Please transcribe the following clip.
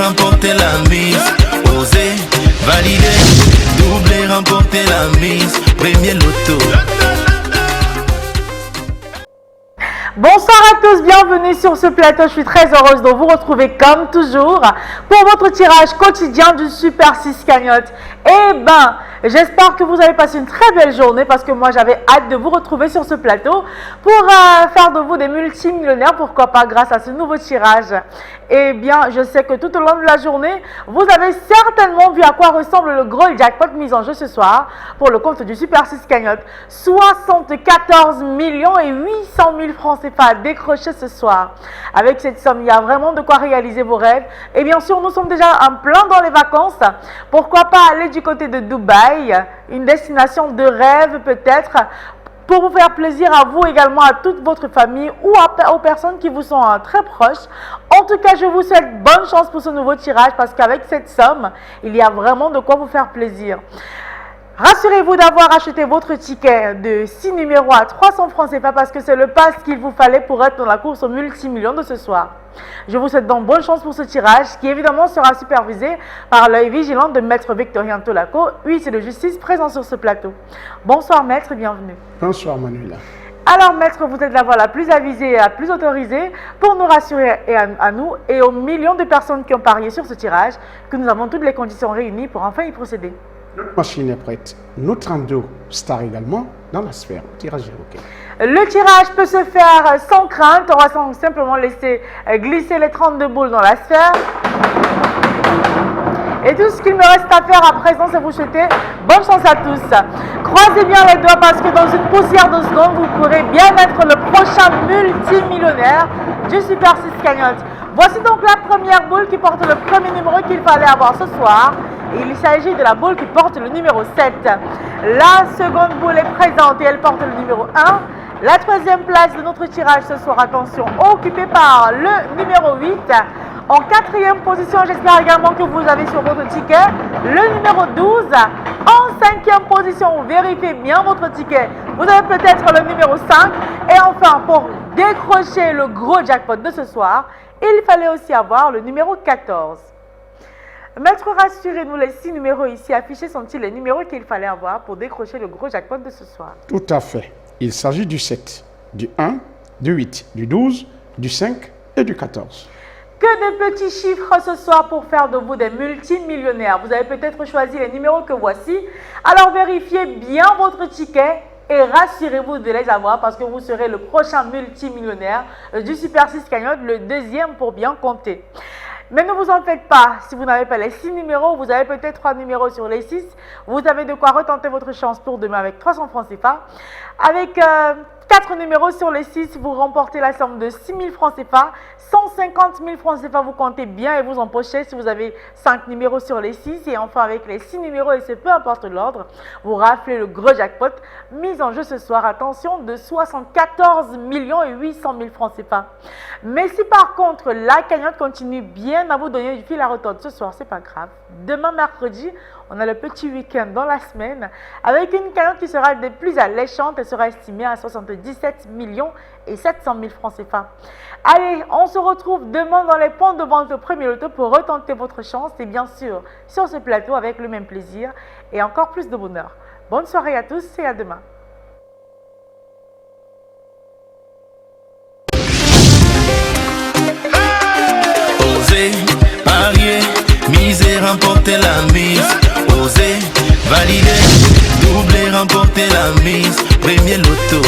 remporter la mise. Oser, valider, doubler, remporter la mise. Premier loto. Bonsoir à tous, bienvenue sur ce plateau. Je suis très heureuse de vous retrouver comme toujours pour votre tirage quotidien du Super 6 Cagnotte. Eh ben, j'espère que vous avez passé une très belle journée parce que moi j'avais hâte de vous retrouver sur ce plateau pour faire de vous des multimillionnaires, pourquoi pas grâce à ce nouveau tirage. Eh bien, je sais que tout au long de la journée, vous avez certainement vu à quoi ressemble le gros jackpot mis en jeu ce soir pour le compte du Super 6 Cagnotte. 74 millions et 800 000 francs CFA décrochés ce soir. Avec cette somme, il y a vraiment de quoi réaliser vos rêves. Et bien sûr, nous sommes déjà en plein dans les vacances. Pourquoi pas aller du côté de Dubaï, une destination de rêve peut-être, pour vous faire plaisir à vous également, à toute votre famille ou aux personnes qui vous sont très proches. En tout cas, je vous souhaite bonne chance pour ce nouveau tirage parce qu'avec cette somme, il y a vraiment de quoi vous faire plaisir. Rassurez-vous d'avoir acheté votre ticket de 6 numéros à 300 francs CFA parce que c'est le pass qu'il vous fallait pour être dans la course aux multimillions de ce soir. Je vous souhaite donc bonne chance pour ce tirage qui évidemment sera supervisé par l'œil vigilant de Maître Victorien Tolaco, huissier de justice présent sur ce plateau. Bonsoir Maître, bienvenue. Bonsoir Manuela. Alors Maître, vous êtes la voix la plus avisée et la plus autorisée pour nous rassurer à nous et aux millions de personnes qui ont parié sur ce tirage que nous avons toutes les conditions réunies pour enfin y procéder. Notre machine est prête. Nos 32 stars également dans la sphère. Tirage évoqué. Le tirage peut se faire sans crainte. On va simplement laisser glisser les 32 boules dans la sphère. Et tout ce qu'il me reste à faire à présent, c'est vous souhaiter bonne chance à tous. Croisez bien les doigts parce que dans une poussière de seconde, vous pourrez bien être le prochain multimillionnaire du Super 6 Cagnotte. Voici donc la première boule qui porte le premier numéro qu'il fallait avoir ce soir. Il s'agit de la boule qui porte le numéro 7. La seconde boule est présente et elle porte le numéro 1. La troisième place de notre tirage ce soir, attention, occupée par le numéro 8. En quatrième position, j'espère également que vous avez sur votre ticket le numéro 12. En cinquième position, vérifiez bien votre ticket. Vous avez peut-être le numéro 5. Et enfin, pour décrocher le gros jackpot de ce soir, il fallait aussi avoir le numéro 14. Maître, rassurez-nous, les 6 numéros ici affichés sont-ils les numéros qu'il fallait avoir pour décrocher le gros jackpot de ce soir? Tout à fait. Il s'agit du 7, du 1, du 8, du 12, du 5 et du 14. Que de petits chiffres ce soir pour faire de vous des multimillionnaires. Vous avez peut-être choisi les numéros que voici. Alors vérifiez bien votre ticket et rassurez-vous de les avoir parce que vous serez le prochain multimillionnaire du Super 6 Cagnotte, le deuxième pour bien compter. Mais ne vous en faites pas, si vous n'avez pas les 6 numéros, vous avez peut-être 3 numéros sur les 6. Vous avez de quoi retenter votre chance pour demain avec 300 francs CFA. Avec 4 numéros sur les 6, vous remportez la somme de 6 000 francs CFA. 150 000 francs CFA, vous comptez bien et vous empochez si vous avez 5 numéros sur les 6. Et enfin, avec les 6 numéros, et c'est peu importe l'ordre, vous raflez le gros jackpot mis en jeu ce soir. Attention, de 74 millions et 800 000 francs CFA. Mais si par contre, la cagnotte continue bien à vous donner du fil à retordre ce soir, c'est pas grave. Demain, mercredi, on a le petit week-end dans la semaine avec une cagnotte qui sera des plus alléchantes et sera estimée à 77 millions et 700 000 francs CFA. Allez, on se retrouve demain dans les points de vente au premier loto pour retenter votre chance et bien sûr sur ce plateau avec le même plaisir et encore plus de bonheur. Bonne soirée à tous et à demain. Oser, parier, miser, remporter la mise. Oser, valider, doubler, remporter la mise. Premier loto.